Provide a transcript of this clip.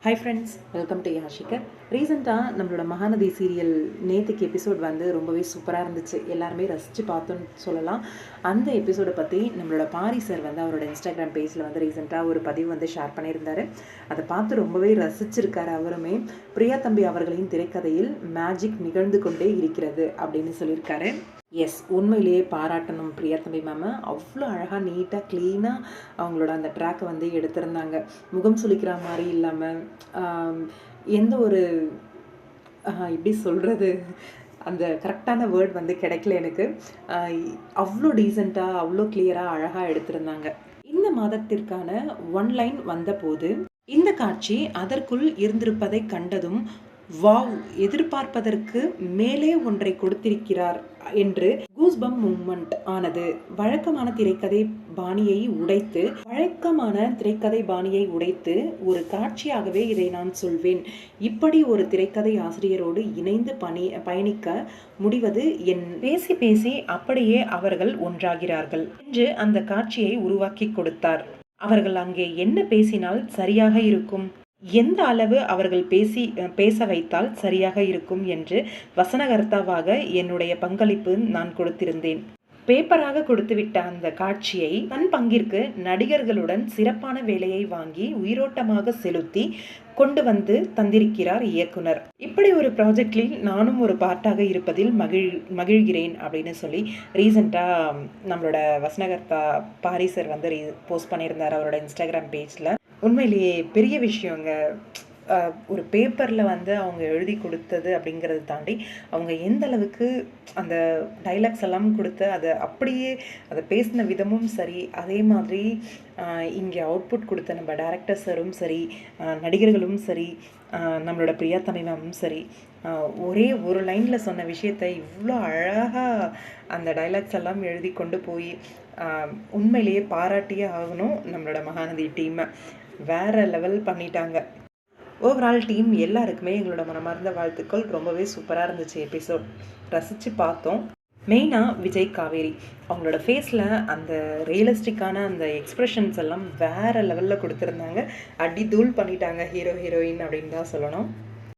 Hi friends, welcome to யாஷிகர். ரீசெண்டாக நம்மளோட மகாநதி சீரியல் நேற்றுக்கு எபிசோட் வந்து ரொம்பவே சூப்பராக இருந்துச்சு. எல்லாருமே ரசித்து பார்த்தோன்னு சொல்லலாம். அந்த எபிசோடை பற்றி நம்மளோட பாரி சார் வந்து அவரோட இன்ஸ்டாகிராம் பேஜில் வந்து ரீசெண்டாக ஒரு பதிவு வந்து ஷேர் பண்ணியிருந்தார். அதை பார்த்து ரொம்பவே ரசிச்சிருக்காரு அவருமே. பிரியா தம்பி அவர்களின் திரைக்கதையில் மேஜிக் நிகழ்ந்து கொண்டே இருக்கிறது அப்படின்னு சொல்லியிருக்காரு. எஸ், உண்மையிலேயே பாராட்டணும் பிரியா தம்பி மேம். அவ்வளோ அழகாக நீட்டாக க்ளீனாக அவங்களோட அந்த ட்ராக்கை வந்து எடுத்திருந்தாங்க. முகம் சுளிக்கிற மாதிரி இல்லாமல் எந்த ஒரு எப்படி சொல்கிறது, அந்த கரெக்டான வேர்ட் வந்து கிடைக்கல எனக்கு. அவ்வளோ டீசெண்டாக அவ்வளோ கிளியராக அழகாக எடுத்திருந்தாங்க. இந்த மாதத்திற்கான ஒன்லைன் வந்தபோது இந்த காட்சி அதற்குள் இருந்திருப்பதை கண்டதும் வாவ், எதிர்பார்ப்பதற்கு மேலே ஒன்றை கொடுத்திருக்கிறார் என்று கூஸ்பம் மூமெண்ட் ஆனது. வழக்கமான திரைக்கதை பாணியை உடைத்து ஒரு காட்சியாகவே இதை நான் சொல்வேன். இப்படி ஒரு திரைக்கதை ஆசிரியரோடு இணைந்து பயணிக்க முடிவது என் பேசி பேசி அப்படியே அவர்கள் ஒன்றாகிறார்கள் என்று அந்த காட்சியை உருவாக்கி கொடுத்தார். அவர்கள் அங்கே என்ன பேசினால் சரியாக இருக்கும், எந்த அளவு அவர்கள் பேச வைத்தால் சரியாக இருக்கும் என்று வசனகர்த்தாவாக என்னுடைய பங்களிப்பு நான் கொடுத்திருந்தேன். பேப்பராக கொடுத்துவிட்ட அந்த காட்சியை தன் பங்கிற்கு நடிகர்களுடன் சிறப்பான வேலையை வாங்கி உயிரோட்டமாக செலுத்தி கொண்டு வந்து தந்திருக்கிறார் இயக்குனர். இப்படி ஒரு ப்ராஜெக்டில் நானும் ஒரு பார்ட்டாக இருப்பதில் மகிழ்கிறேன் அப்படின்னு சொல்லி ரீசெண்டாக நம்மளோட வசனகர்த்தா பாரி சார் வந்து போஸ்ட் பண்ணியிருந்தார் அவரோட இன்ஸ்டாகிராம் பேஜில். உண்மையிலேயே பெரிய விஷயங்க. ஒரு பேப்பரில் வந்து அவங்க எழுதி கொடுத்தது அப்படிங்கிறத தாண்டி அவங்க எந்த அளவுக்கு அந்த டைலாக்ஸ் எல்லாம் கொடுத்து அதை பேசின விதமும் சரி, அதே மாதிரி இங்கே அவுட்புட் கொடுத்த நம்ம டைரக்டர் சாரும் சரி, நடிகர்களும் சரி, நம்மளோட பிரியா தம்பி மேமும் சரி, ஒரே ஒரு லைனில் சொன்ன விஷயத்தை இவ்வளோ அழகாக அந்த டைலாக்ஸ் எல்லாம் எழுதி கொண்டு போய் உண்மையிலேயே பாராட்டியே ஆகணும். நம்மளோட மகாநதி டீமை வேற லெவல் பண்ணிட்டாங்க. ஓவரால் டீம் எல்லாருக்குமே எங்களோட மனமார்ந்த வாழ்த்துக்கள். ரொம்பவே சூப்பராக இருந்துச்சு எபிசோட், ரசித்து பார்த்தோம். மெயினாக விஜய் காவேரி அவங்களோட ஃபேஸில் அந்த ரியலிஸ்டிக்கான அந்த எக்ஸ்ப்ரெஷன்ஸ் எல்லாம் வேறு லெவலில் கொடுத்துருந்தாங்க. அடி தூள் பண்ணிட்டாங்க ஹீரோ ஹீரோயின் அப்படின்னு தான் சொல்லணும்.